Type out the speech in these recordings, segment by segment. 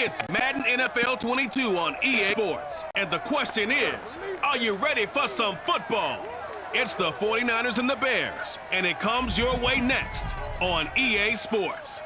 It's Madden NFL 22 on EA Sports. And the question is, are you ready for some football? It's the 49ers and the Bears, and it comes your way next on EA Sports.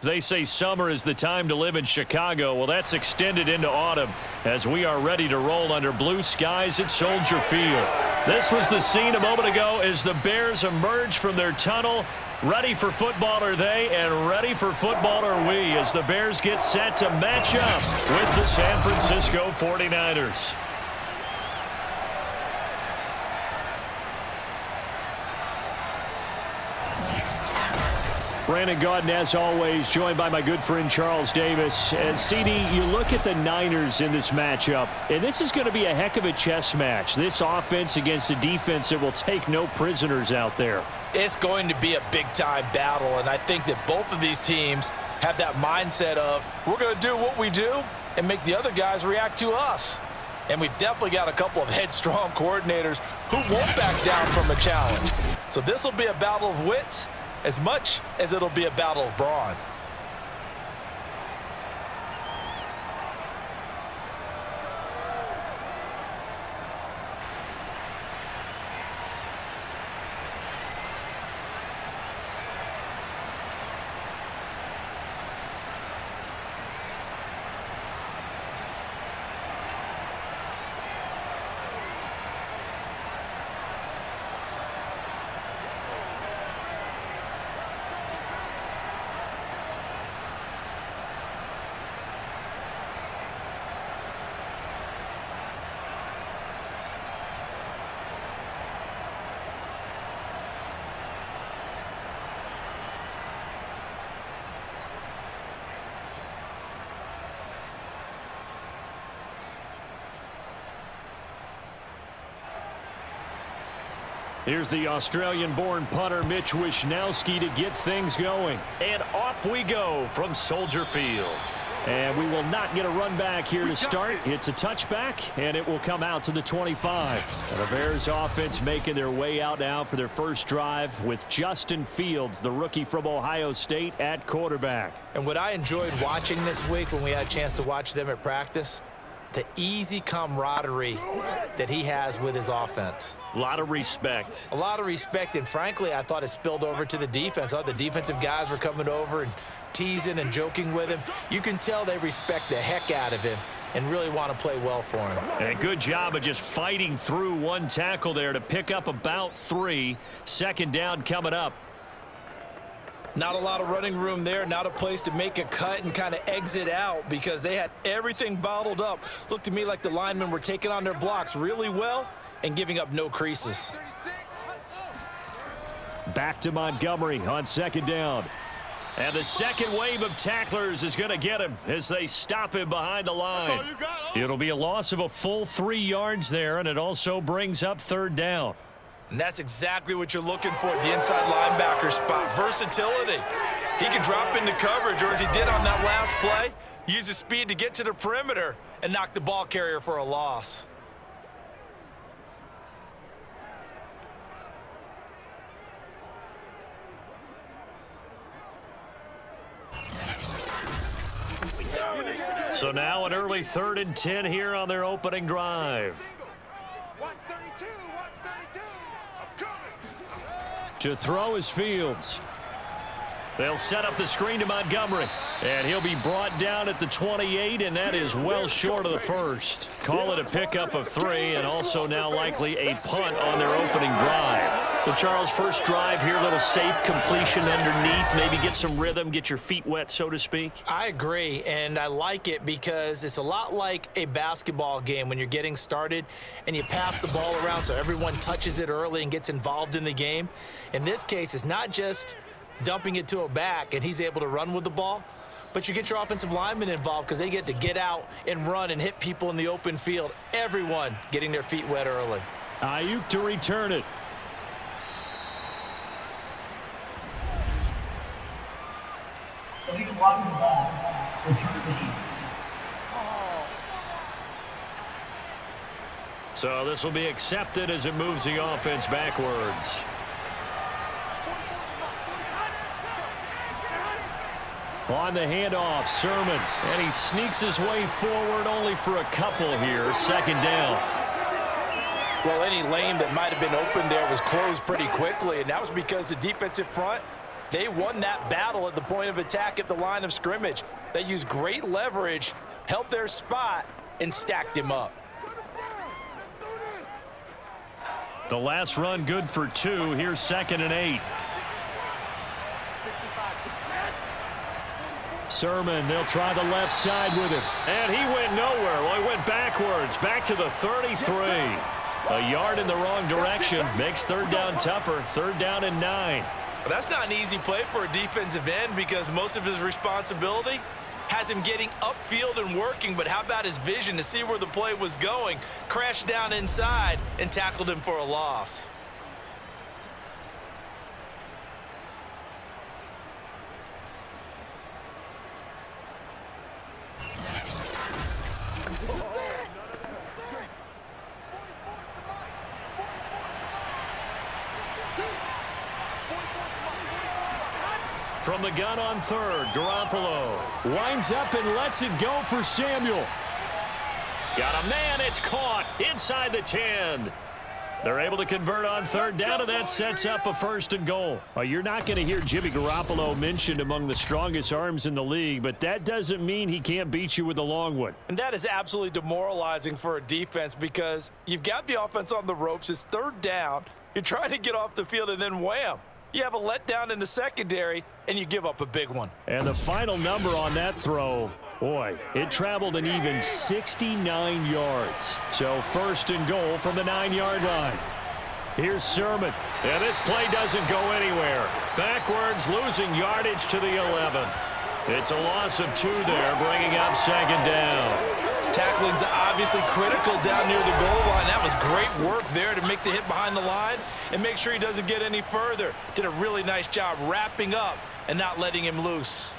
They say summer is the time to live in Chicago. Well, that's extended into autumn as we are ready to roll under blue skies at Soldier Field. This was the scene a moment ago as the Bears emerged from their tunnel. Ready for football are they, and ready for football are we as the Bears get set to match up with the San Francisco 49ers. Brandon Gaudin, as always, joined by my good friend Charles Davis. As CD, you look at the Niners in this matchup, and this is going to be a heck of a chess match. This offense against a defense that will take no prisoners out there. It's going to be a big-time battle, and I think that both of these teams have that mindset of, we're going to do what we do and make the other guys react to us. And we've definitely got a couple of headstrong coordinators who won't back down from a challenge. So this will be a battle of wits as much as it'll be a battle of brawn. Here's the Australian-born punter Mitch Wishnowsky to get things going. And off we go from Soldier Field. And we will not get a run back here to start. It's a touchback, and it will come out to the 25. And the Bears offense making their way out now for their first drive with Justin Fields, the rookie from Ohio State, at quarterback. And what I enjoyed watching this week when we had a chance to watch them at practice, the easy camaraderie that he has with his offense. A lot of respect. A lot of respect, and frankly, I thought it spilled over to the defense. I thought the defensive guys were coming over and teasing and joking with him. You can tell they respect the heck out of him and really want to play well for him. And a good job of just fighting through one tackle there to pick up about 3. Second down coming up. Not a lot of running room there, not a place to make a cut and kind of exit out because they had everything bottled up. Looked to me like the linemen were taking on their blocks really well and giving up no creases. Back to Montgomery on second down. And the second wave of tacklers is going to get him as they stop him behind the line. It'll be a loss of a full 3 yards there, and it also brings up third down. And that's exactly what you're looking for at the inside linebacker spot. Versatility. He can drop into coverage, or as he did on that last play, use his speed to get to the perimeter and knock the ball carrier for a loss. So now an early 3rd and 10 here on their opening drive. To throw is Fields. They'll set up the screen to Montgomery. And he'll be brought down at the 28, and that is well short of the first. Call it a pickup of 3, and also now likely a punt on their opening drive. So, Charles, first drive here, a little safe completion underneath. Maybe get some rhythm, get your feet wet, so to speak. I agree, and I like it because it's a lot like a basketball game when you're getting started and you pass the ball around so everyone touches it early and gets involved in the game. In this case, it's not just dumping it to a back and he's able to run with the ball, but you get your offensive linemen involved because they get to get out and run and hit people in the open field. Everyone getting their feet wet early. Ayuk to return it. So this will be accepted as it moves the offense backwards. On the handoff, Sermon. And he sneaks his way forward only for a couple here. Second down. Well, any lane that might have been open there was closed pretty quickly, and that was because the defensive front, they won that battle at the point of attack at the line of scrimmage. They used great leverage, held their spot, and stacked him up. The last run good for 2. Here's 2nd and 8. Sermon, they'll try the left side with him. And he went nowhere. Well, he went backwards, back to the 33. A yard in the wrong direction makes third down tougher. 3rd down and 9. Well, that's not an easy play for a defensive end because most of his responsibility has him getting upfield and working, but how about his vision to see where the play was going, crashed down inside, and tackled him for a loss. From the gun on 3rd, Garoppolo winds up and lets it go for Samuel. Got a man, it's caught inside the 10. They're able to convert on 3rd down, and that sets up a 1st and goal. Well, you're not going to hear Jimmy Garoppolo mentioned among the strongest arms in the league, but that doesn't mean he can't beat you with a long one. And that is absolutely demoralizing for a defense because you've got the offense on the ropes. It's 3rd down. You're trying to get off the field, and then wham. You have a letdown in the secondary, and you give up a big one. And the final number on that throw, boy, it traveled an even 69 yards. So 1st and goal from the 9-yard line. Here's Sermon. And this play doesn't go anywhere. Backwards, losing yardage to the 11. It's a loss of 2 there, bringing up 2nd down. Tackling's obviously critical down near the goal line. That was great work there to make the hit behind the line and make sure he doesn't get any further. Did a really nice job wrapping up and not letting him loose.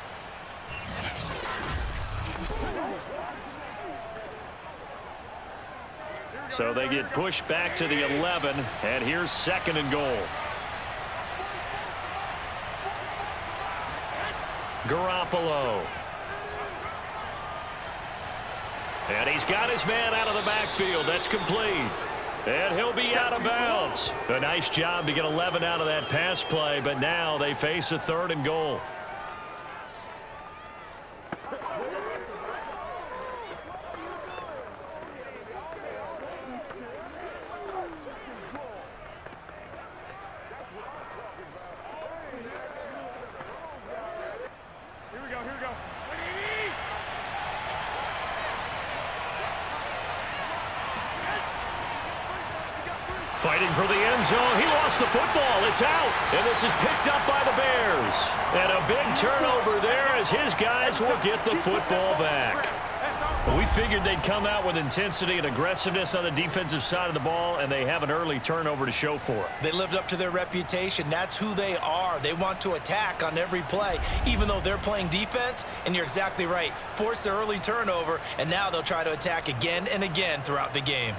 So they get pushed back to the 11, and here's 2nd and goal. Garoppolo. And he's got his man out of the backfield. That's complete. And he'll be out of bounds. A nice job to get 11 out of that pass play, but now they face a 3rd and goal. Fighting for the end zone. He lost the football. It's out. And this is picked up by the Bears. And a big turnover there as his guys will get the football back. We figured they'd come out with intensity and aggressiveness on the defensive side of the ball, and they have an early turnover to show for it. They lived up to their reputation. That's who they are. They want to attack on every play, even though they're playing defense. And you're exactly right. Force the early turnover, and now they'll try to attack again and again throughout the game.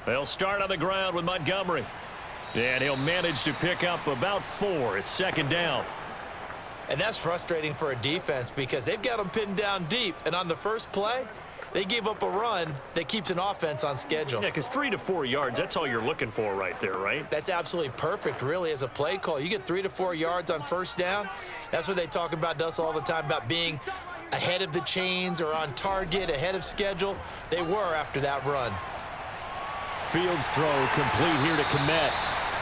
They'll start on the ground with Montgomery. And he'll manage to pick up about 4. It's 2nd down. And that's frustrating for a defense because they've got them pinned down deep. And on the first play, they gave up a run that keeps an offense on schedule. Yeah, because 3 to 4 yards, that's all you're looking for right there, right? That's absolutely perfect, really, as a play call. You get 3 to 4 yards on 1st down. That's what they talk about us all the time, about being ahead of the chains or on target, ahead of schedule. They were after that run. Fields throw complete here to Kmet.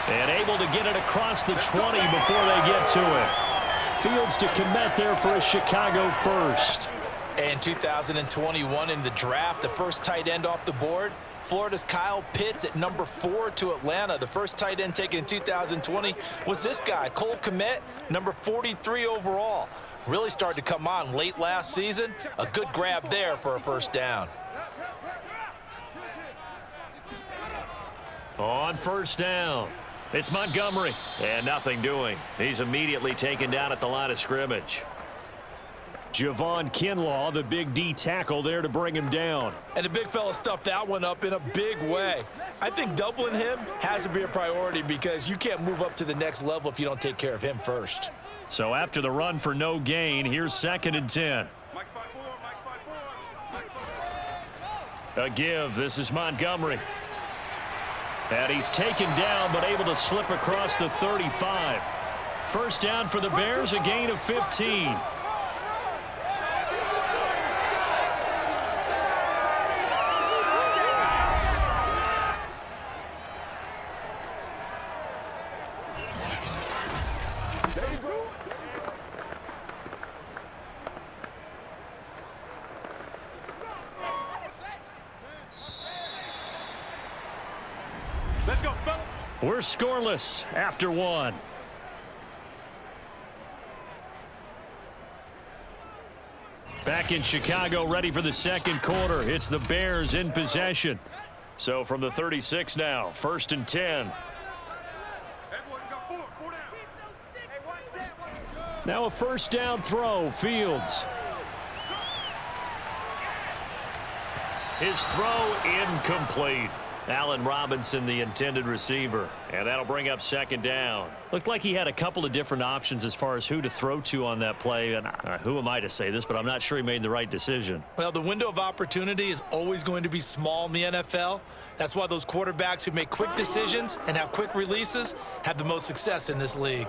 And able to get it across the 20 before they get to it. Fields to Kmet there for a Chicago first. And 2021 in the draft, the first tight end off the board, Florida's Kyle Pitts at number 4 to Atlanta. The first tight end taken in 2020 was this guy, Cole Kmet, number 43 overall. Really started to come on late last season. A good grab there for a 1st down. On 1st down, It's Montgomery. And nothing doing. He's immediately taken down at the line of scrimmage. Javon Kinlaw, the big D tackle there to bring him down. And the big fella stuffed that one up in a big way. I think doubling him has to be a priority because you can't move up to the next level if you don't take care of him first. So after the run for no gain, here's 2nd and 10. A give. This is Montgomery. And he's taken down but able to slip across the 35. First down for the Bears, a gain of 15. Let's go, fellas. We're scoreless after 1. Back in Chicago, ready for the 2nd quarter. It's the Bears in possession. So from the 36 now, 1st and 10. Now a first down throw, Fields. His throw incomplete. Allen Robinson, the intended receiver. And that'll bring up 2nd down. Looked like he had a couple of different options as far as who to throw to on that play. And who am I to say this, but I'm not sure he made the right decision. Well, the window of opportunity is always going to be small in the NFL. That's why those quarterbacks who make quick decisions and have quick releases have the most success in this league.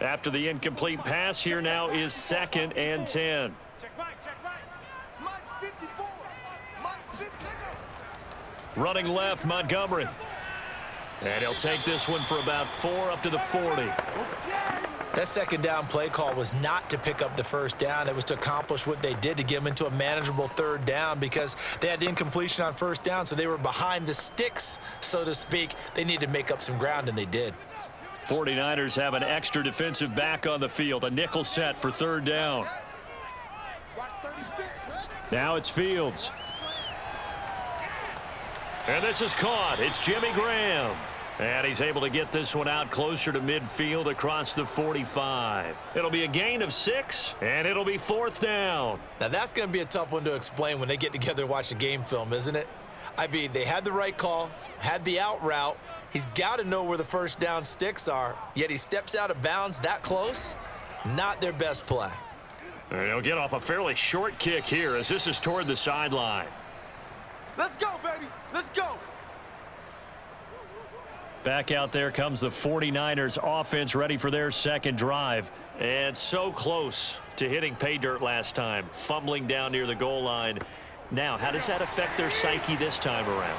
After the incomplete pass, here now is 2nd and 10. Running left, Montgomery. And he'll take this one for about 4 up to the 40. That 2nd down play call was not to pick up the first down. It was to accomplish what they did to get them into a manageable 3rd down because they had the incompletion on 1st down, so they were behind the sticks, so to speak. They needed to make up some ground, and they did. 49ers have an extra defensive back on the field, a nickel set for 3rd down. Now it's Fields. And this is caught. It's Jimmy Graham. And he's able to get this one out closer to midfield across the 45. It'll be a gain of 6, and it'll be 4th down. Now that's going to be a tough one to explain when they get together and watch the game film, isn't it? I mean, they had the right call, had the out route. He's got to know where the first down sticks are, yet he steps out of bounds that close. Not their best play. And he'll get off a fairly short kick here as this is toward the sideline. Let's go, baby. Let's go. Back out there comes the 49ers offense ready for their 2nd drive. And so close to hitting pay dirt last time, fumbling down near the goal line. Now, how does that affect their psyche this time around?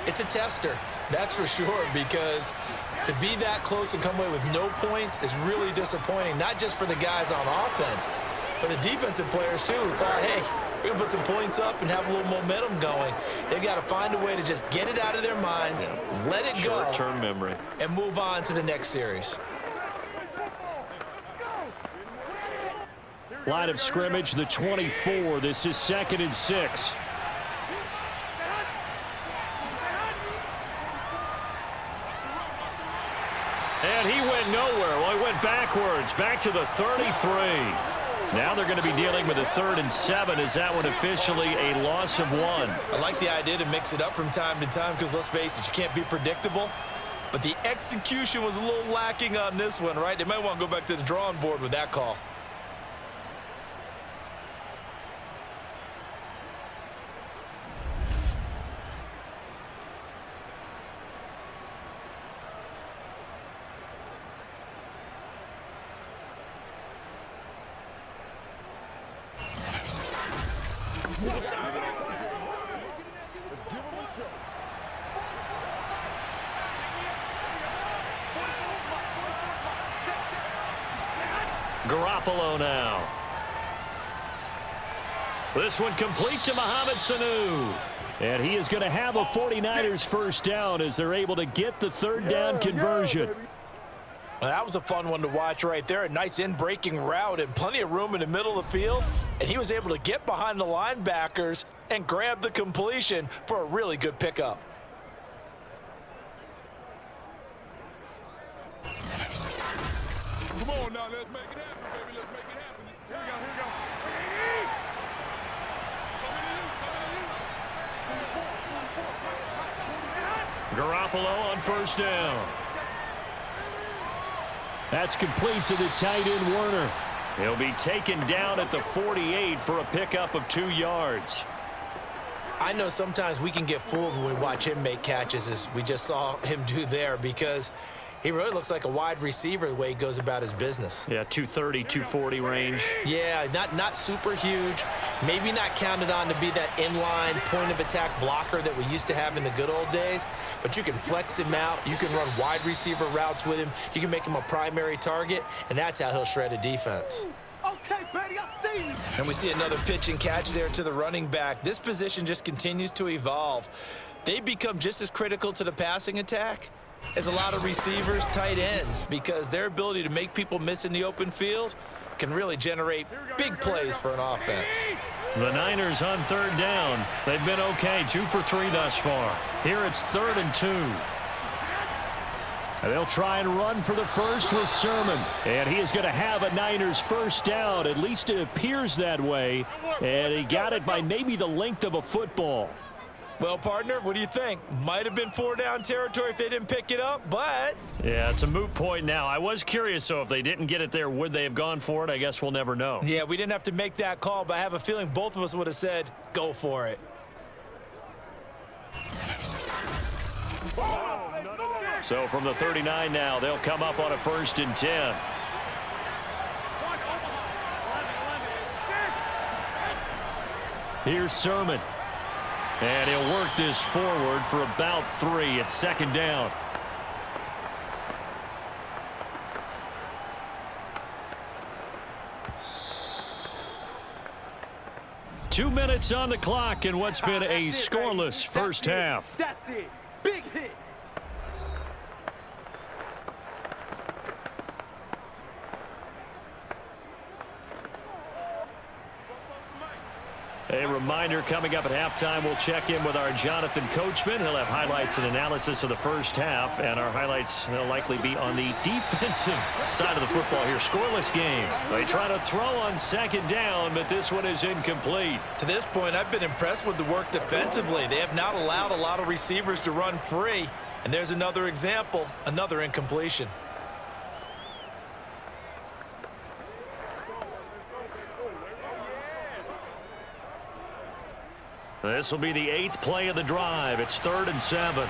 It's a tester, that's for sure, because to be that close and come away with no points is really disappointing, not just for the guys on offense, but the defensive players, too, who thought, hey, we're going to put some points up and have a little momentum going. They've got to find a way to just get it out of their minds, let it go, short-term memory, and move on to the next series. Line of scrimmage, the 24. This is 2nd and 6. And he went nowhere. Well, he went backwards, back to the 33. Now they're going to be dealing with a 3rd and 7. Is that one officially a loss of 1? I like the idea to mix it up from time to time because, let's face it, you can't be predictable. But the execution was a little lacking on this one, right? They might want to go back to the drawing board with that call. Garoppolo now. This one complete to Mohamed Sanu. And he is going to have a 49ers first down as they're able to get the 3rd down conversion. Well, that was a fun one to watch right there. A nice in-breaking route and plenty of room in the middle of the field. And he was able to get behind the linebackers and grab the completion for a really good pickup. Come on now, let's make it happen, baby. Let's make it happen. Here we go, Garoppolo on first down. That's complete to the tight end, Werner. He'll be taken down at the 48 for a pickup of 2 yards. I know sometimes we can get fooled when we watch him make catches, as we just saw him do there, because he really looks like a wide receiver the way he goes about his business. Yeah, 230, 240 range. Yeah, not super huge. Maybe not counted on to be that inline point-of-attack blocker that we used to have in the good old days. But you can flex him out. You can run wide receiver routes with him. You can make him a primary target, and that's how he'll shred a defense. Okay, buddy, I see you. And we see another pitch and catch there to the running back. This position just continues to evolve. They become just as critical to the passing attack as a lot of receivers, tight ends, because their ability to make people miss in the open field can really generate big plays for an offense. The Niners on third down. They've been okay, 2 for 3 thus far. Here it's 3rd and 2. And they'll try and run for the first with Sermon. And he is going to have a Niners first down. At least it appears that way. And he got it by maybe the length of a football. Well, partner, what do you think? Might have been 4-down territory if they didn't pick it up, but... Yeah, it's a moot point now. I was curious, so if they didn't get it there, would they have gone for it? I guess we'll never know. Yeah, we didn't have to make that call, but I have a feeling both of us would have said, go for it. So from the 39 now, they'll come up on a 1st and 10. Here's Sermon. And he'll work this forward for about 3. It's 2nd down. Two minutes on the clock in what's been a scoreless first half. That's it. Big hit. A reminder coming up at halftime, we'll check in with our Jonathan Coachman. He'll have highlights and analysis of the first half, and our highlights will likely be on the defensive side of the football here. Scoreless game. They try to throw on 2nd down, but this one is incomplete. To this point, I've been impressed with the work defensively. They have not allowed a lot of receivers to run free. And there's another example, another incompletion. This will be the 8th play of the drive. It's 3rd and 7.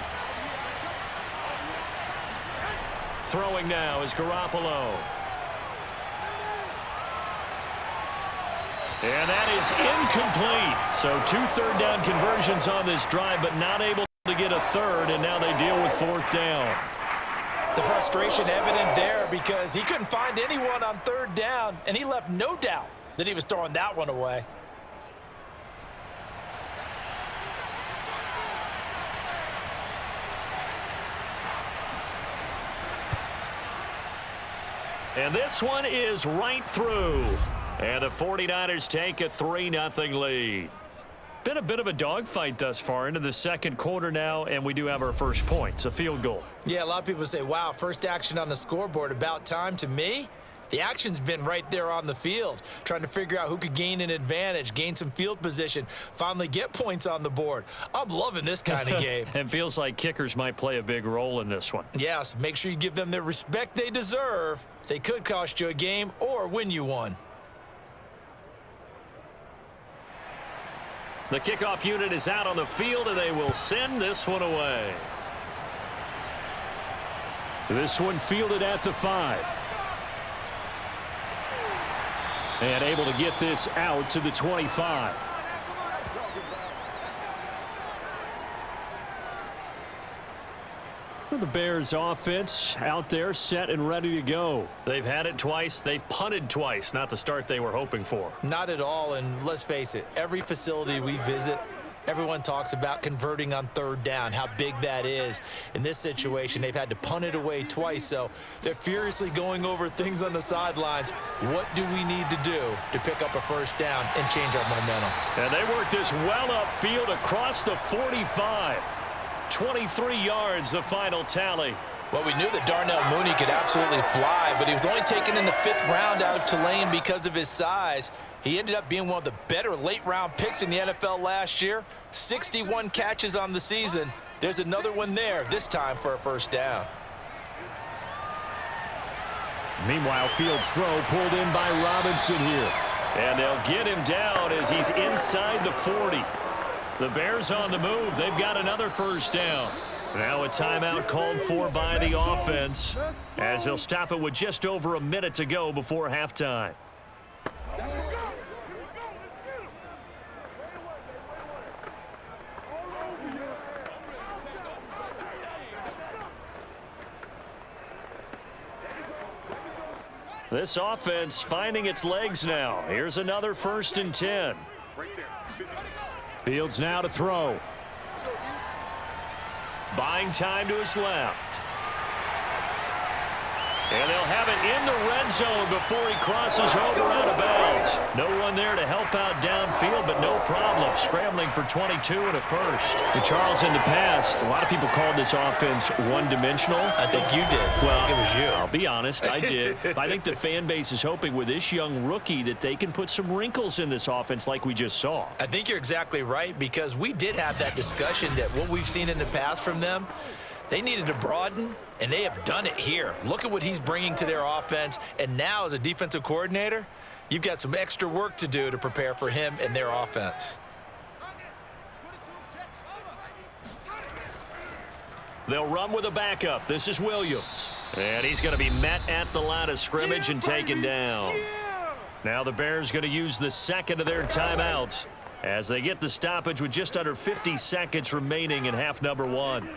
Throwing now is Garoppolo. And that is incomplete. So 2 third-down conversions on this drive, but not able to get a 3rd, and now they deal with 4th down. The frustration evident there because he couldn't find anyone on 3rd down, and he left no doubt that he was throwing that one away. And this one is right through. And the 49ers take a 3-0 lead. Been a bit of a dogfight thus far into the 2nd quarter now, and we do have our first points, a field goal. Yeah, a lot of people say, wow, first action on the scoreboard, about time. To me, the action's been right there on the field, trying to figure out who could gain an advantage, gain some field position, finally get points on the board. I'm loving this kind of game. It feels like kickers might play a big role in this one. Yes, make sure you give them the respect they deserve. They could cost you a game or win you one. The kickoff unit is out on the field, and they will send this one away. This one fielded at the 5. And able to get this out to the 25. The Bears offense out there set and ready to go. They've had it twice. They've punted twice. Not the start they were hoping for. Not at all, and let's face it, every facility we visit, Everyone talks about converting on third down, how big that is. In this situation, they've had to punt it away twice, so they're furiously going over things on the sidelines. What do we need to do to pick up a first down and change our momentum? And they work this well upfield across the 45. 23 yards, the final tally. Well, we knew that Darnell Mooney could absolutely fly, but he was only taken in the 5th round out of Tulane because of his size. He ended up being one of the better late-round picks in the NFL last year. 61 catches on the season. There's another one there, this time for a first down. Meanwhile, Fields' throw pulled in by Robinson here. And they'll get him down as he's inside the 40. The Bears on the move. They've got another first down. Now a timeout called for by the offense as they'll stop it with just over a minute to go before halftime. This offense finding its legs now. Here's another 1st and 10. Fields now to throw. Buying time to his left. And they'll have it in the red zone before he crosses over out of bounds. No one there to help out downfield, but no problem. Scrambling for 22 and a first. And Charles, in the past, a lot of people called this offense one-dimensional. I think you did. Well, it was you. I'll be honest, I did. But I think the fan base is hoping with this young rookie that they can put some wrinkles in this offense like we just saw. I think you're exactly right, because we did have that discussion that what we've seen in the past from them, they needed to broaden, and they have done it here. Look at what he's bringing to their offense, and now as a defensive coordinator, you've got some extra work to do to prepare for him and their offense. They'll run with a backup. This is Williams. And he's going to be met at the line of scrimmage and taken down. Now the Bears going to use the second of their timeouts as they get the stoppage with just under 50 seconds remaining in half number 1.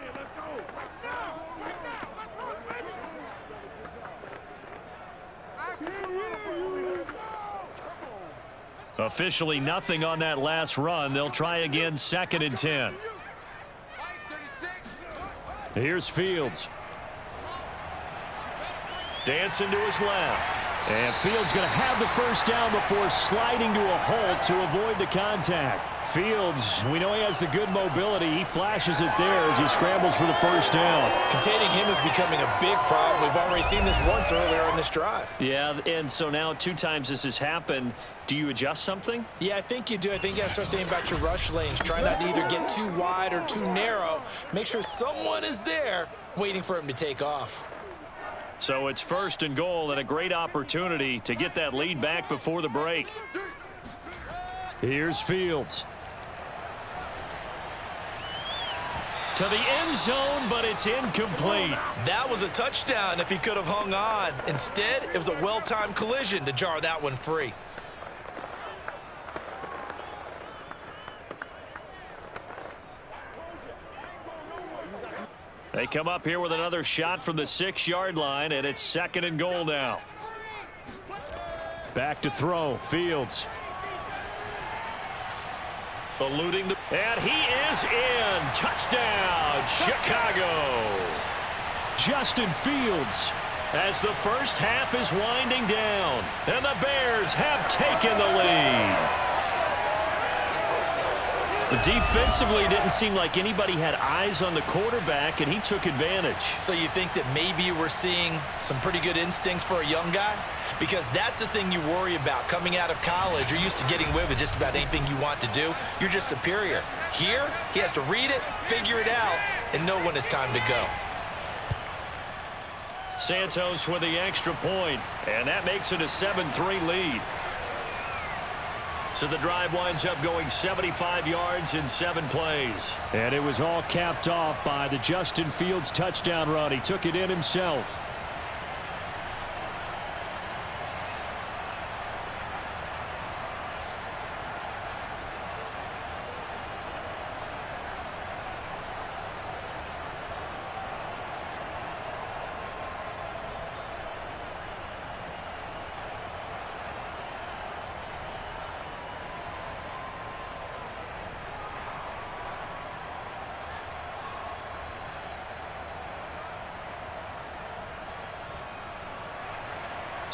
Officially nothing on that last run. They'll try again 2nd and 10. Here's Fields. Dancing to his left. And Fields going to have the first down before sliding to a halt to avoid the contact. Fields, we know he has the good mobility. He flashes it there as he scrambles for the first down. Containing him is becoming a big problem. We've already seen this once earlier in this drive. Yeah, and so now 2 times this has happened. Do you adjust something? Yeah, I think you do. I think you got to start thinking about your rush lanes. Try not to either get too wide or too narrow. Make sure someone is there waiting for him to take off. So it's 1st and goal and a great opportunity to get that lead back before the break. Here's Fields. To the end zone, but it's incomplete. That was a touchdown if he could have hung on. Instead, it was a well-timed collision to jar that one free. They come up here with another shot from the 6-yard line, and it's 2nd and goal now. Back to throw. Fields. Eluding the... And he is in. Touchdown, Chicago. Justin Fields as the first half is winding down. And the Bears have taken the lead. Defensively, it didn't seem like anybody had eyes on the quarterback, and he took advantage. So you think that maybe we're seeing some pretty good instincts for a young guy? Because that's the thing you worry about. Coming out of college, you're used to getting away with just about anything you want to do. You're just superior. Here, he has to read it, figure it out, and know when it's time to go. Santos with the extra point, and that makes it a 7-3 lead. So the drive winds up going 75 yards in 7 plays. And it was all capped off by the Justin Fields touchdown run. He took it in himself.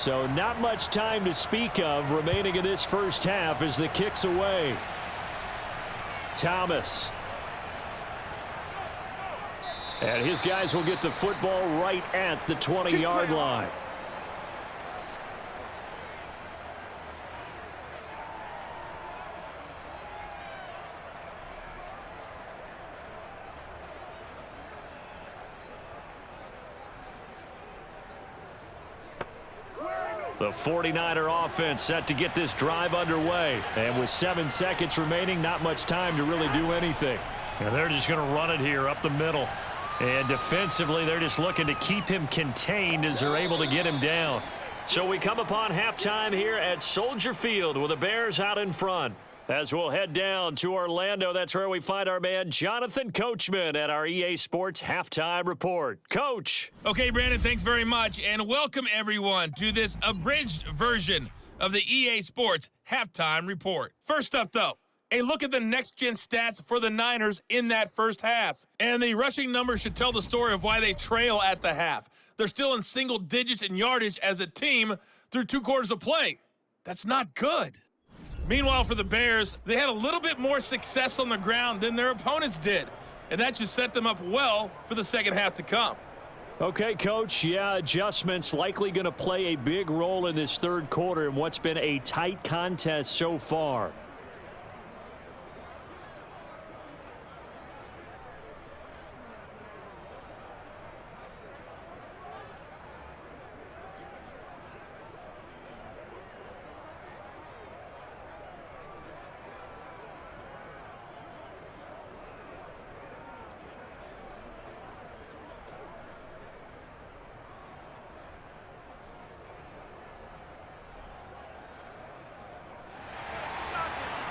So not much time to speak of remaining in this first half as the kick's away. Thomas. And his guys will get the football right at the 20-yard line. The 49er offense set to get this drive underway. And with 7 seconds remaining, not much time to really do anything. And they're just going to run it here up the middle. And defensively, they're just looking to keep him contained as they're able to get him down. So we come upon halftime here at Soldier Field with the Bears out in front. As we'll head down to Orlando, that's where we find our man Jonathan Coachman at our EA Sports Halftime Report. Coach. Okay, Brandon, thanks very much, and welcome everyone to this abridged version of the EA Sports Halftime Report. First up, though, a look at the next-gen stats for the Niners in that first half. And the rushing numbers should tell the story of why they trail at the half. They're still in single digits in yardage as a team through 2 quarters of play. That's not good. Meanwhile, for the Bears, they had a little bit more success on the ground than their opponents did. And that should set them up well for the second half to come. Okay, Coach, yeah, adjustments likely going to play a big role in this third quarter in what's been a tight contest so far.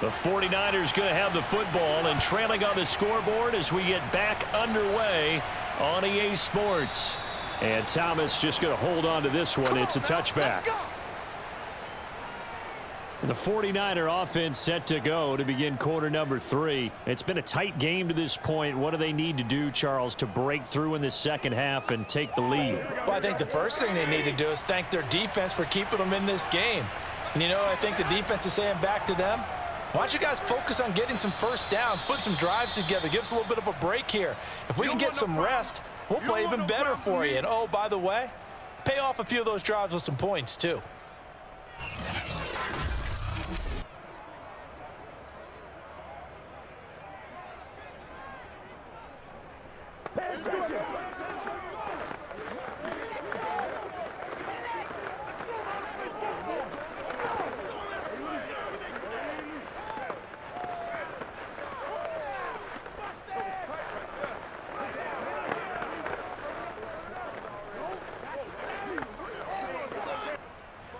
The 49ers going to have the football and trailing on the scoreboard as we get back underway on EA Sports. And Thomas just going to hold on to this one. It's a touchback. The 49er offense set to go to begin quarter number 3. It's been a tight game to this point. What do they need to do, Charles, to break through in the second half and take the lead? Well, I think the first thing they need to do is thank their defense for keeping them in this game. And, you know, I think the defense is saying back to them, why don't you guys focus on getting some first downs, put some drives together, give us a little bit of a break here. If we can get some rest, we'll play even better for you. And, oh, by the way, pay off a few of those drives with some points, too.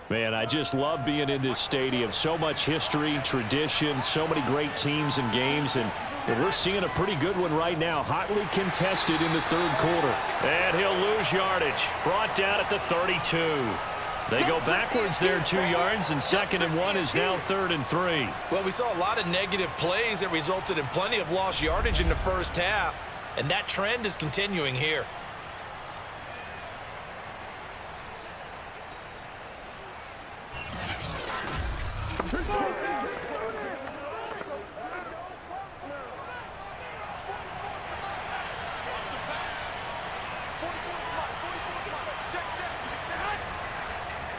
Man, I just love being in this stadium. So much history, tradition, so many great teams and games, and we're seeing a pretty good one right now, hotly contested in the third quarter. And he'll lose yardage, brought down at the 32. They go backwards there 2 yards, and 2nd and 1 is now 3rd and 3. Well, we saw a lot of negative plays that resulted in plenty of lost yardage in the first half, and that trend is continuing here.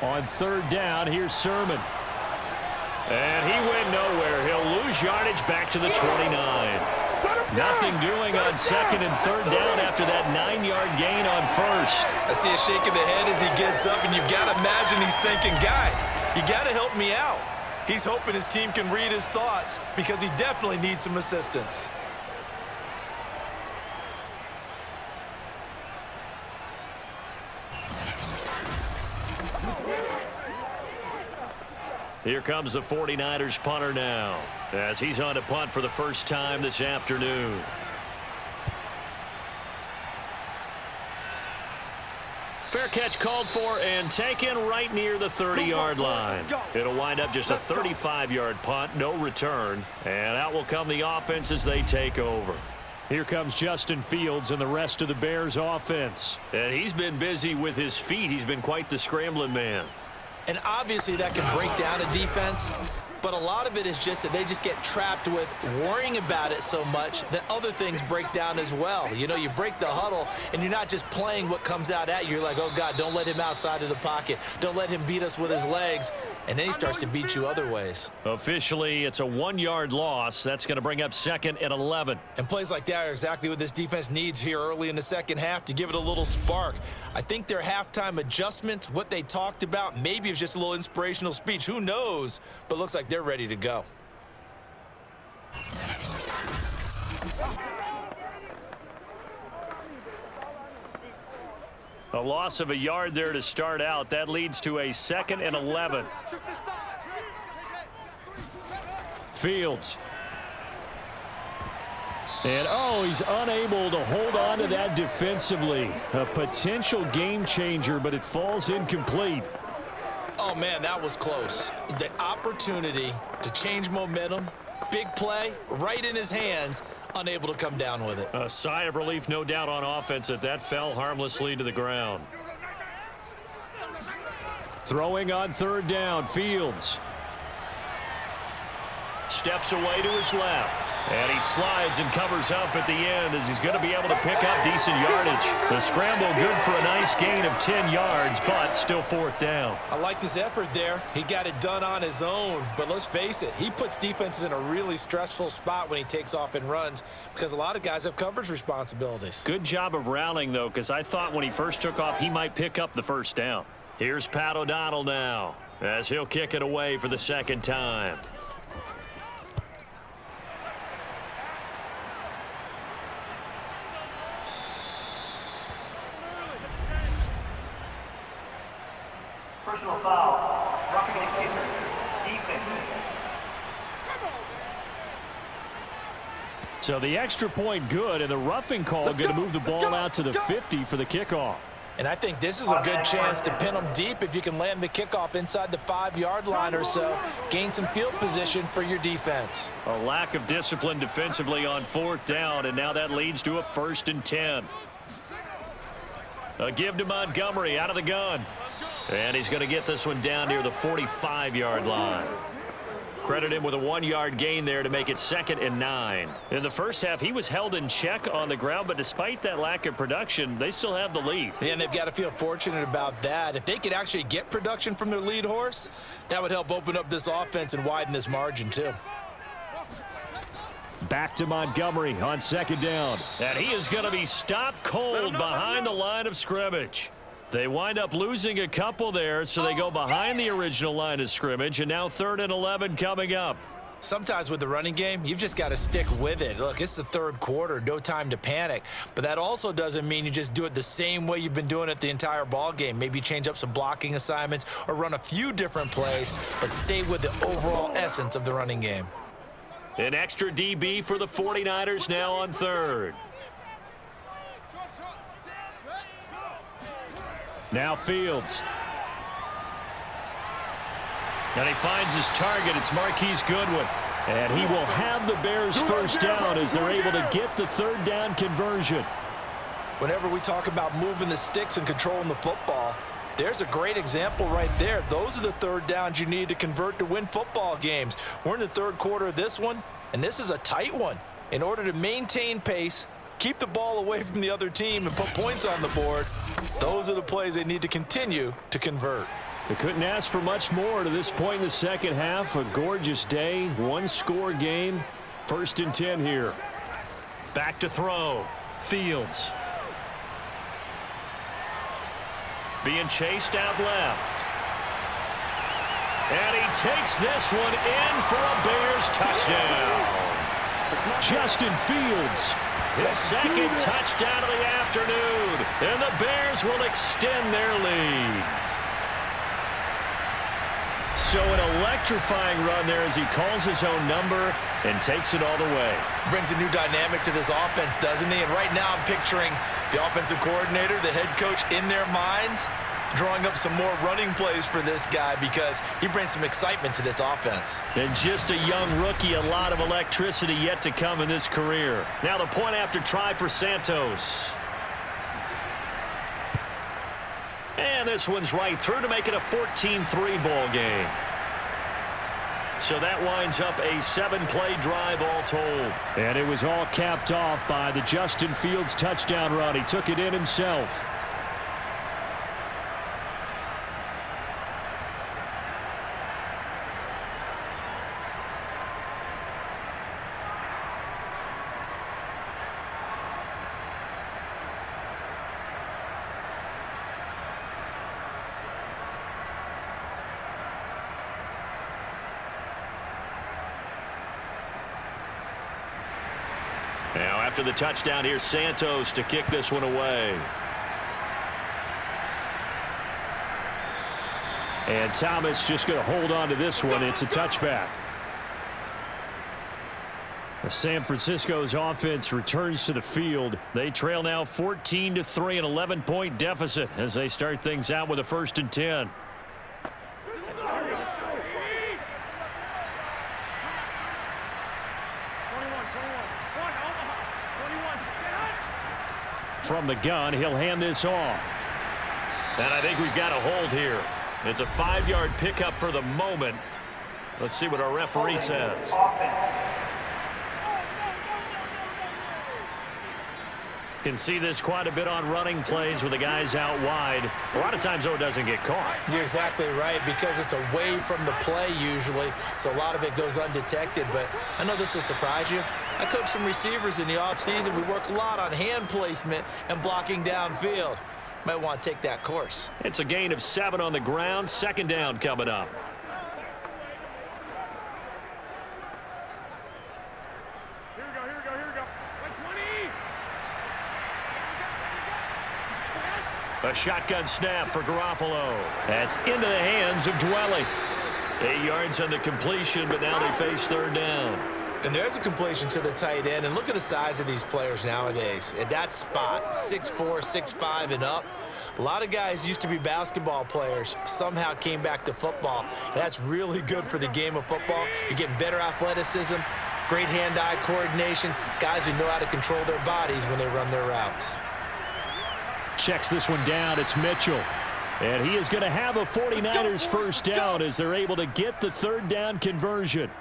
On 3rd down, here's Sermon. And he went nowhere. He'll lose yardage back to the 29. Nothing doing on 2nd and 3rd down after that 9-yard gain on 1st. I see a shake of the head as he gets up, and you've got to imagine he's thinking, guys, you got to help me out. He's hoping his team can read his thoughts because he definitely needs some assistance. Here comes the 49ers punter now as he's on to punt for the first time this afternoon. Fair catch called for and taken right near the 30-yard line. It'll wind up just a 35-yard punt, no return. And out will come the offense as they take over. Here comes Justin Fields and the rest of the Bears offense. And he's been busy with his feet. He's been quite the scrambling man. And obviously that can break down a defense, but a lot of it is just that they just get trapped with worrying about it so much that other things break down as well. You know, you break the huddle, and you're not just playing what comes out at you. You're like, oh, God, don't let him outside of the pocket. Don't let him beat us with his legs. And then he starts to beat you other ways. Officially, it's a 1-yard loss. That's going to bring up 2nd and 11. And plays like that are exactly what this defense needs here early in the second half to give it a little spark. I think their halftime adjustments, what they talked about, maybe it was just a little inspirational speech. Who knows? But looks like they're ready to go. A loss of a yard there to start out. That leads to a 2nd and 11. Fields. And, oh, he's unable to hold on to that defensively. A potential game changer, but it falls incomplete. Oh, man, that was close. The opportunity to change momentum, big play, right in his hands, unable to come down with it. A sigh of relief, no doubt, on offense that fell harmlessly to the ground. Throwing on 3rd down, Fields. Steps away to his left. And he slides and covers up at the end as he's going to be able to pick up decent yardage. The scramble good for a nice gain of 10 yards, but still 4th down. I liked his effort there. He got it done on his own. But let's face it, he puts defenses in a really stressful spot when he takes off and runs because a lot of guys have coverage responsibilities. Good job of rallying, though, because I thought when he first took off, he might pick up the 1st down. Here's Pat O'Donnell now as he'll kick it away for the 2nd time. Personal foul, roughing the kicker, defense. So the extra point good, and the roughing call going to move the ball out to the 50 for the kickoff. And I think this is a good chance to pin them deep if you can land the kickoff inside the 5-yard line or so. Gain some field position for your defense. A lack of discipline defensively on 4th down, and now that leads to a 1st and 10. A give to Montgomery out of the gun. And he's going to get this one down near the 45-yard line. Credit him with a 1-yard gain there to make it 2nd and 9. In the first half, he was held in check on the ground, but despite that lack of production, they still have the lead. Yeah, and they've got to feel fortunate about that. If they could actually get production from their lead horse, that would help open up this offense and widen this margin too. Back to Montgomery on 2nd down. And he is going to be stopped cold behind the line of scrimmage. They wind up losing a couple there, so they go behind the original line of scrimmage, and now 3rd and 11 coming up. Sometimes with the running game, you've just got to stick with it. Look, it's the 3rd quarter, no time to panic. But that also doesn't mean you just do it the same way you've been doing it the entire ball game. Maybe change up some blocking assignments or run a few different plays, but stay with the overall essence of the running game. An extra DB for the 49ers now on 3rd. Now Fields. And he finds his target. It's Marquise Goodwin. And he will have the Bears 1st down as they're able to get the 3rd down conversion. Whenever we talk about moving the sticks and controlling the football, there's a great example right there. Those are the 3rd downs you need to convert to win football games. We're in the 3rd quarter of this one, and this is a tight one. In order to maintain pace, keep the ball away from the other team, and put points on the board, those are the plays they need to continue to convert. They couldn't ask for much more to this point in the second half. A gorgeous day, 1-score game. 1st and 10 here. Back to throw. Fields. Being chased out left. And he takes this one in for a Bears touchdown. Justin Fields. His 2nd touchdown of the afternoon. And the Bears will extend their lead. So an electrifying run there as he calls his own number and takes it all the way. Brings a new dynamic to this offense, doesn't he? And right now I'm picturing the offensive coordinator, the head coach in their minds, drawing up some more running plays for this guy because he brings some excitement to this offense. And just a young rookie, a lot of electricity yet to come in this career. Now the point after try for Santos. And this one's right through to make it a 14-3 ball game. So that winds up a 7-play drive all told. And it was all capped off by the Justin Fields touchdown run. He took it in himself. Now after the touchdown, here's Santos to kick this one away. And Thomas just going to hold on to this one. It's a touchback. San Francisco's offense returns to the field. They trail now 14-3, an 11-point deficit as they start things out with a 1st and 10. From the gun, he'll hand this off. And I think we've got a hold here. It's a 5-yard pickup for the moment. Let's see what our referee says. Can see this quite a bit on running plays with the guys out wide. A lot of times, though, it doesn't get caught. You're exactly right, because it's away from the play usually, so a lot of it goes undetected. But I know this will surprise you. I coach some receivers in the offseason. We work a lot on hand placement and blocking downfield. Might want to take that course. It's a gain of 7 on the ground. 2nd down coming up. Here we go. Like 20. A shotgun snap for Garoppolo. That's into the hands of Dwelly. 8 yards on the completion, but now they face 3rd down. And there's a completion to the tight end. And look at the size of these players nowadays. At that spot, 6'4", 6'5", and up. A lot of guys used to be basketball players, somehow came back to football. And that's really good for the game of football. You're getting better athleticism, great hand-eye coordination, guys who know how to control their bodies when they run their routes. Checks this one down. It's Mitchell. And he is going to have a 49ers first down as they're able to get the 3rd down conversion.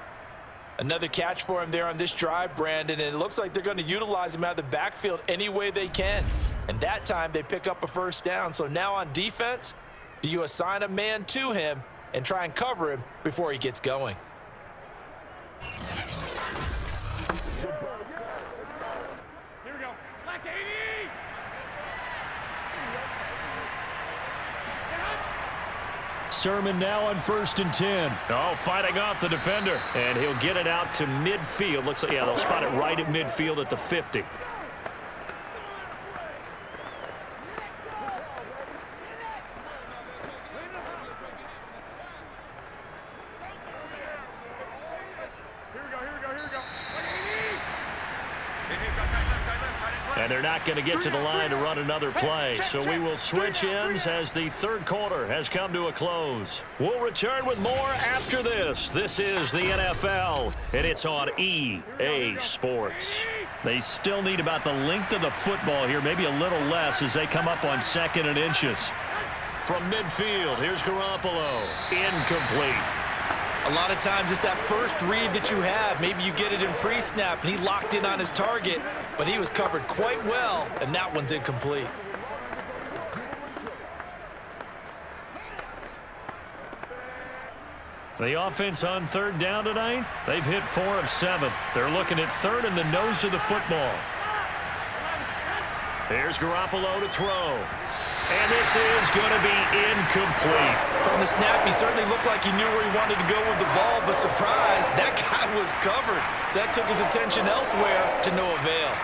Another catch for him there on this drive, Brandon, and it looks like they're going to utilize him out of the backfield any way they can. And that time they pick up a 1st down. So now on defense, do you assign a man to him and try and cover him before he gets going? Here we go. Like 80. Sermon now on 1st and 10. Oh, fighting off the defender. And he'll get it out to midfield. Looks like, yeah, they'll spot it right at midfield at the 50. And they're not going to get to the line to run another play. So we will switch ends as the 3rd quarter has come to a close. We'll return with more after this. This is the NFL, and it's on EA Sports. They still need about the length of the football here, maybe a little less as they come up on 2nd and inches. From midfield, here's Garoppolo. Incomplete. A lot of times it's that first read that you have. Maybe you get it in pre-snap, and he locked in on his target, but he was covered quite well, and that one's incomplete. The offense on 3rd down tonight, they've hit 4 of 7. They're looking at 3rd in the nose of the football. Here's Garoppolo to throw. And this is going to be incomplete. From the snap, he certainly looked like he knew where he wanted to go with the ball, but surprise, that guy was covered. So that took his attention elsewhere to no avail.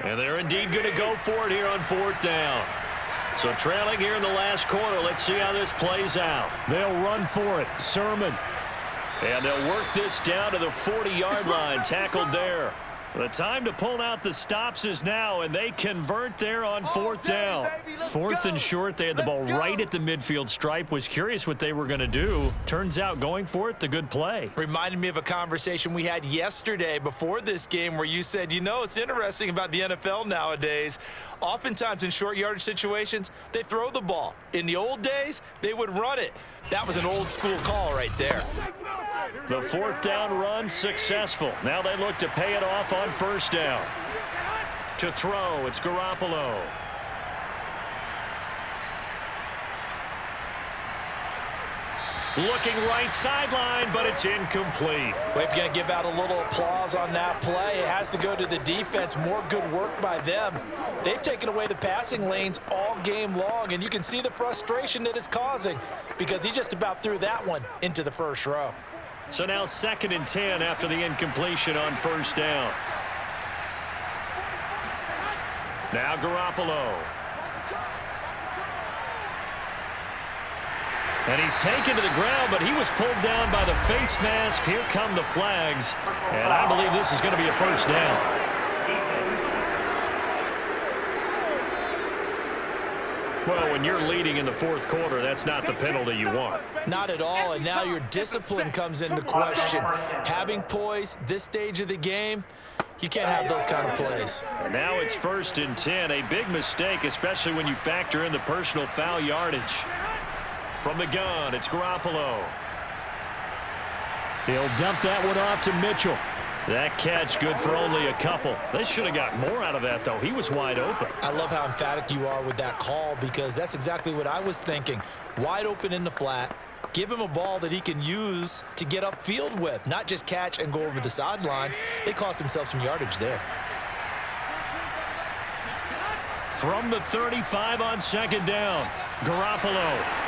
And they're indeed going to go for it here on 4th down. So trailing here in the last quarter. Let's see how this plays out. They'll run for it. Sermon. And they'll work this down to the 40-yard line. Tackled there. The time to pull out the stops is now, and they convert there on fourth down. Fourth and short, they had the ball right at the midfield stripe. Was curious what they were going to do. Turns out going for it, the good play. Reminded me of a conversation we had yesterday before this game where you said, you know, it's interesting about the NFL nowadays. Oftentimes in short yardage situations, they throw the ball. In the old days, they would run it. That was an old school call right there. The fourth down run successful. Now they look to pay it off on first down. To throw, it's Garoppolo. Looking right sideline, but it's incomplete. Well, if you're going to give out a little applause on that play, it has to go to the defense. More good work by them. They've taken away the passing lanes all game long, and you can see the frustration that it's causing because he just about threw that one into the first row. So now 2nd and 10 after the incompletion on first down. Now Garoppolo. And he's taken to the ground, but he was pulled down by the face mask. Here come the flags. And I believe this is going to be a first down. Well, when you're leading in the fourth quarter, that's not the penalty you want. Not at all, and now your discipline comes into question. Having poise this stage of the game, you can't have those kind of plays. And now it's 1st and 10. A big mistake, especially when you factor in the personal foul yardage. From the gun, it's Garoppolo. He'll dump that one off to Mitchell. That catch good for only a couple. They should have got more out of that, though. He was wide open. I love how emphatic you are with that call because that's exactly what I was thinking. Wide open in the flat. Give him a ball that he can use to get upfield with, not just catch and go over the sideline. They cost themselves some yardage there. From the 35 on 2nd down, Garoppolo.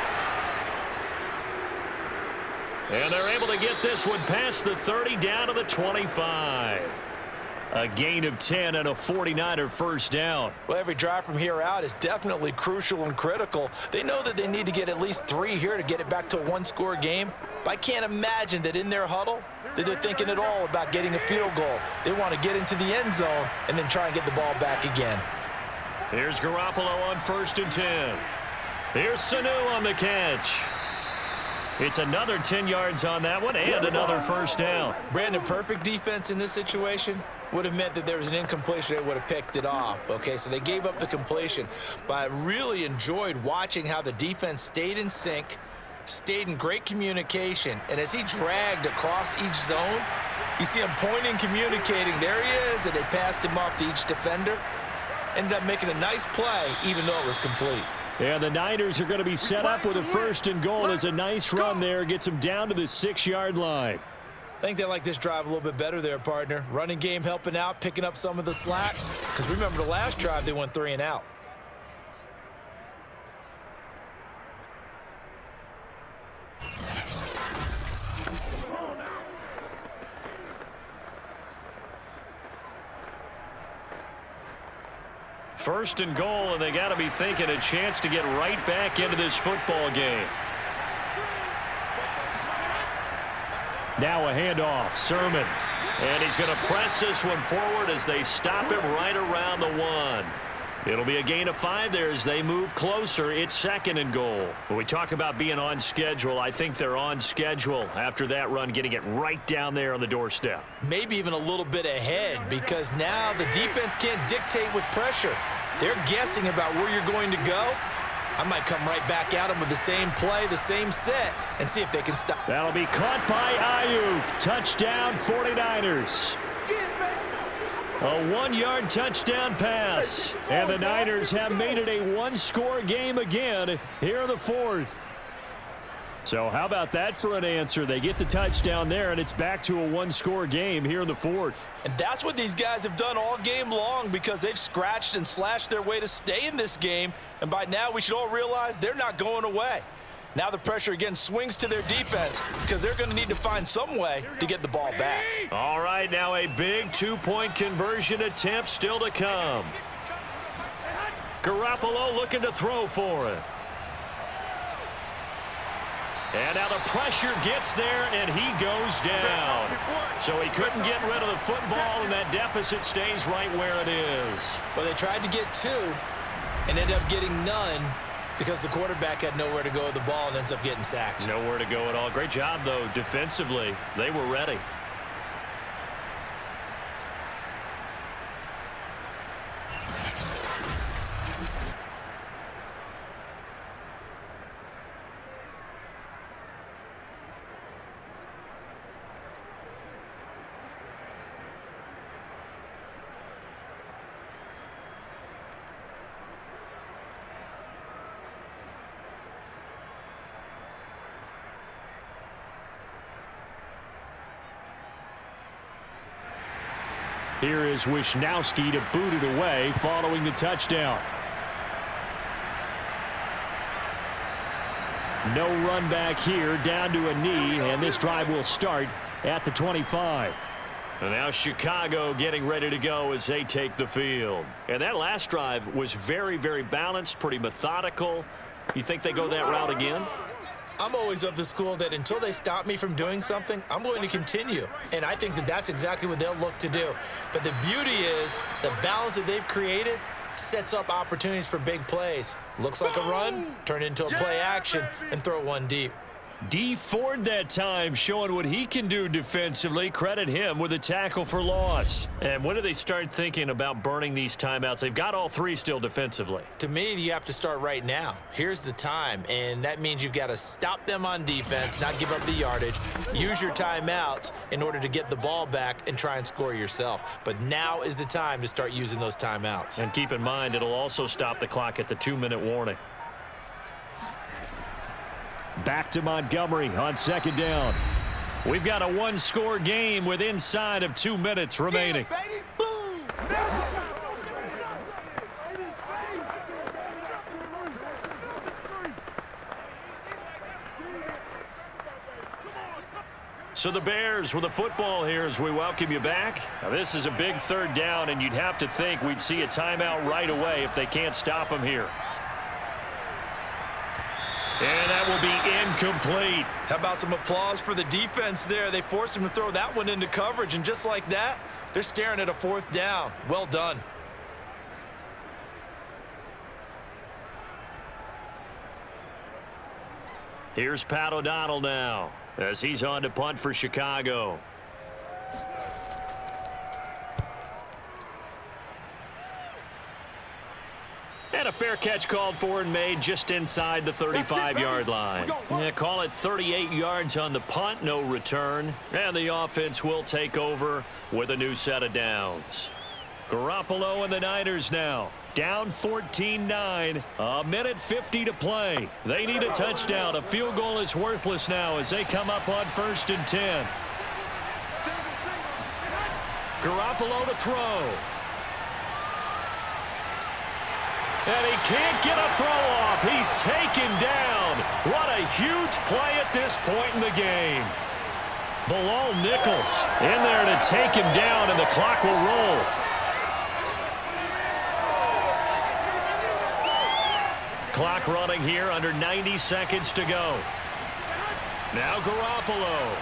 And they're able to get this one past the 30 down to the 25. A gain of 10 and a 49er first down. Well, every drive from here out is definitely crucial and critical. They know that they need to get at least 3 here to get it back to a one-score game. But I can't imagine that in their huddle that they're thinking at all about getting a field goal. They want to get into the end zone and then try and get the ball back again. Here's Garoppolo on 1st and 10. Here's Sanu on the catch. It's another 10 yards on that one and another first down. Brandon, perfect defense in this situation would have meant that there was an incompletion. They would have picked it off. Okay, so they gave up the completion. But I really enjoyed watching how the defense stayed in sync, stayed in great communication. And as he dragged across each zone, you see him pointing, communicating. There he is, and they passed him off to each defender. Ended up making a nice play, even though it was complete. And the Niners are going to be set up with a 1st and goal. As a nice run there, gets them down to the 6-yard line. I think they like this drive a little bit better there, partner. Running game helping out, picking up some of the slack. Because remember the last drive, they went 3 and out. First and goal, and they got to be thinking a chance to get right back into this football game. Now a handoff, Sermon. And he's going to press this one forward as they stop him right around the 1. It'll be a gain of 5 there as they move closer. It's 2nd and goal. When we talk about being on schedule, I think they're on schedule after that run, getting it right down there on the doorstep. Maybe even a little bit ahead because now the defense can't dictate with pressure. They're guessing about where you're going to go. I might come right back at them with the same play, the same set, and see if they can stop. That'll be caught by Ayuk. Touchdown 49ers. A 1-yard touchdown pass. And the Niners have made it a 1-score game again here in the 4th. So how about that for an answer? They get the touchdown there, and it's back to a 1-score game here in the 4th. And that's what these guys have done all game long because they've scratched and slashed their way to stay in this game. And by now, we should all realize they're not going away. Now the pressure again swings to their defense because they're going to need to find some way to get the ball back. All right, now a big 2-point conversion attempt still to come. Garoppolo looking to throw for it. And now the pressure gets there, and he goes down. So he couldn't get rid of the football, and that deficit stays right where it is. Well, they tried to get 2 and ended up getting none because the quarterback had nowhere to go with the ball and ends up getting sacked. Nowhere to go at all. Great job, though, defensively. They were ready. Here is Wishnowski to boot it away following the touchdown. No run back here, down to a knee, and this drive will start at the 25. And now Chicago getting ready to go as they take the field. And that last drive was very, very balanced, pretty methodical. You think they go that route again? I'm always of the school that until they stop me from doing something, I'm going to continue. And I think that that's exactly what they'll look to do. But the beauty is the balance that they've created sets up opportunities for big plays. Looks like a run, turn it into a play action, and throw one deep. D Ford that time showing what he can do defensively. Credit him with a tackle for loss. And when do they start thinking about burning these timeouts? They've got all 3 still defensively. To me, you have to start right now. Here's the time, and that means you've got to stop them on defense, not give up the yardage, use your timeouts in order to get the ball back and try and score yourself. But now is the time to start using those timeouts. And keep in mind, it'll also stop the clock at the 2-minute warning. Back to Montgomery on second down. We've got a 1-score game with inside of 2 minutes remaining. So the Bears with a football here as we welcome you back. Now this is a big 3rd down, and you'd have to think we'd see a timeout right away if they can't stop them here. And that will be incomplete. How about some applause for the defense there? They forced him to throw that one into coverage, and just like that, they're staring at a 4th down. Well done. Here's Pat O'Donnell now as he's on to punt for Chicago. And a fair catch called for and made just inside the 35-yard line. Yeah, call it 38 yards on the punt, no return. And the offense will take over with a new set of downs. Garoppolo and the Niners now. Down 14-9, a minute 50 to play. They need a touchdown. A field goal is worthless now as they come up on 1st and 10. Garoppolo to throw. And he can't get a throw off. He's taken down. What a huge play at this point in the game. Bilal Nichols in there to take him down, and the clock will roll. Clock running here, under 90 seconds to go. Now Garoppolo.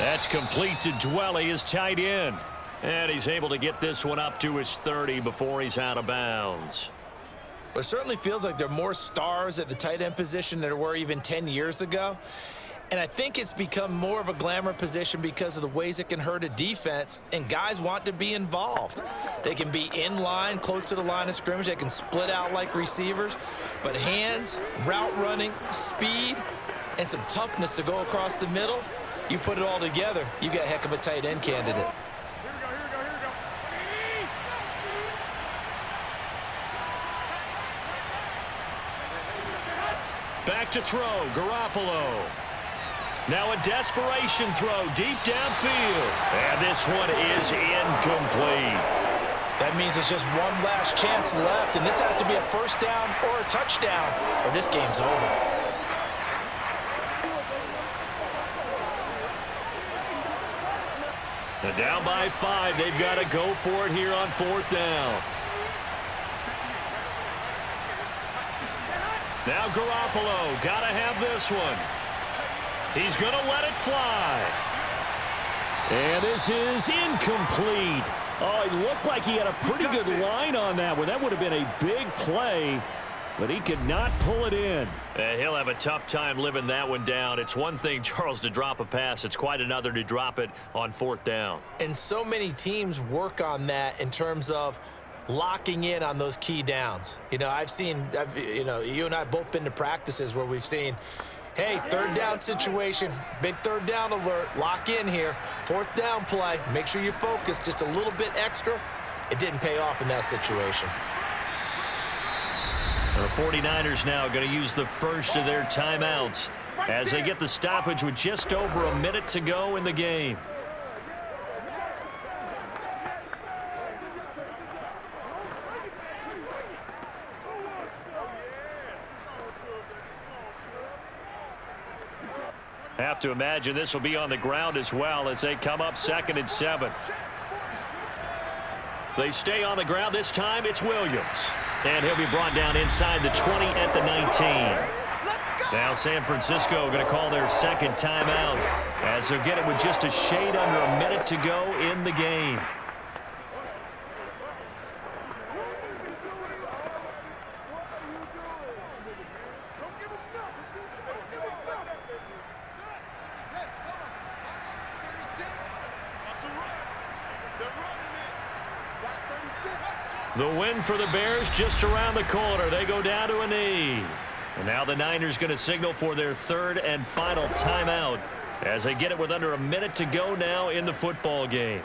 That's complete to Dwelly, his tight end. And he's able to get this one up to his 30 before he's out of bounds. It certainly feels like there are more stars at the tight end position than there were even 10 years ago. And I think it's become more of a glamour position because of the ways it can hurt a defense, and guys want to be involved. They can be in line, close to the line of scrimmage. They can split out like receivers. But hands, route running, speed, and some toughness to go across the middle, you put it all together, you got a heck of a tight end candidate. Back to throw, Garoppolo. Now a desperation throw deep downfield. And this one is incomplete. That means it's just one last chance left, and this has to be a 1st down or a touchdown, or this game's over. Now down by 5, they've got to go for it here on 4th down. Now Garoppolo, gotta have this one. He's gonna let it fly. And this is incomplete. Oh, it looked like he had a pretty good line on that one. That would have been a big play, but he could not pull it in. He'll have a tough time living that one down. It's one thing, Charles, to drop a pass. It's quite another to drop it on 4th down. And so many teams work on that in terms of locking in on those key downs. You know, you and I have both been to practices where we've seen, hey, 3rd down situation, big 3rd down alert, lock in here, 4th down play, make sure you focus just a little bit extra. It didn't pay off in that situation. The 49ers now going to use the first of their timeouts as they get the stoppage with just over a minute to go in the game. Have to imagine this will be on the ground as well as they come up 2nd and 7. They stay on the ground. This time it's Williams. And he'll be brought down inside the 20 at the 19. Now San Francisco going to call their 2nd timeout as they'll get it with just a shade under a minute to go in the game. The win for the Bears just around the corner. They go down to a knee. And now the Niners going to signal for their 3rd and final timeout as they get it with under a minute to go now in the football game.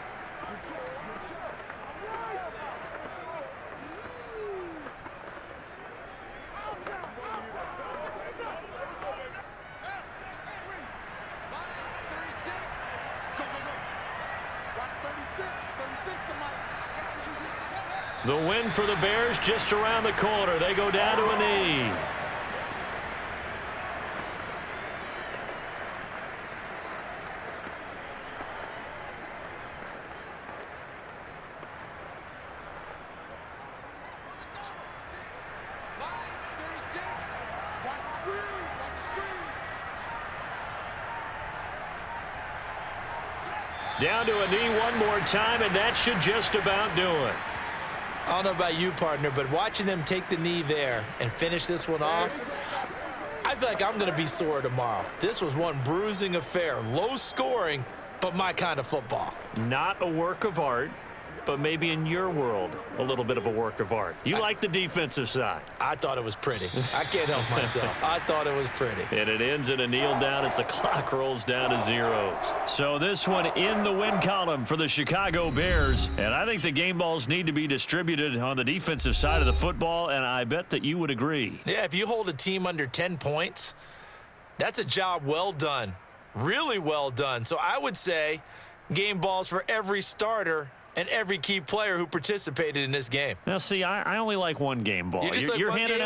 The win for the Bears just around the corner. They go down to a knee. Down to a knee one more time, and that should just about do it. I don't know about you, partner, but watching them take the knee there and finish this one off, I feel like I'm going to be sore tomorrow. This was one bruising affair. Low scoring, but my kind of football. Not a work of art, but maybe in your world, a little bit of a work of art. You like the defensive side. I thought it was pretty. I can't help myself. I thought it was pretty. And it ends in a kneel down as the clock rolls down to zeros. So this one in the win column for the Chicago Bears. And I think the game balls need to be distributed on the defensive side of the football, and I bet that you would agree. Yeah, if you hold a team under 10 points, that's a job well done. Really well done. So I would say game balls for every starter and every key player who participated in this game. Now, see, I only like one game ball. You're handing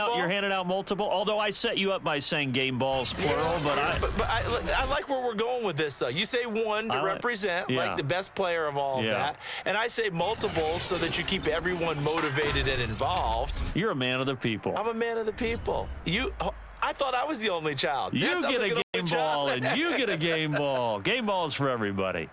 out multiple. Although I set you up by saying game balls plural, but I like where we're going with this. Though you say one to represent, like the best player of all of that, and I say multiples so that you keep everyone motivated and involved. You're a man of the people. I'm a man of the people. I thought I was the only child. You get a game ball, and you get a game ball. Game balls for everybody.